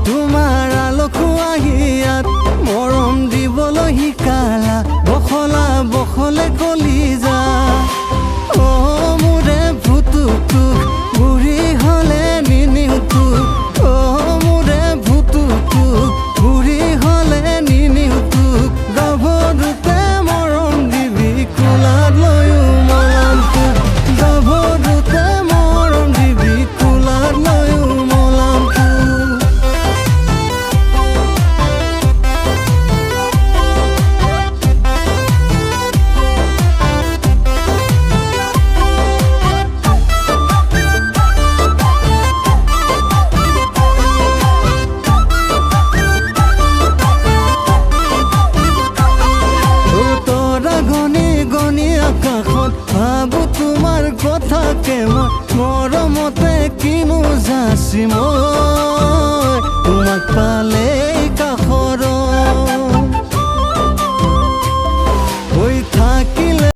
তোমাৰ আলসু আহি ইয়াত মৰম দিবলৈ শিকালা বখলা বখলে কলিজা অ মোৰে ভুতুক বুঢ়ী হলে নিনিউতুক অ মোৰে ভুতুক বুঢ়ী হলে নিনিউতুক গাভৰুতে মৰম দিবি কোলাত লৈও মলামটোক গাভৰুতে মৰম দিবি কোলাত লৈও মলামটোক আকাশত ভাবো তোমাৰ কথাকে মই মৰমতে কিনো যাচি মই তোমাক পালে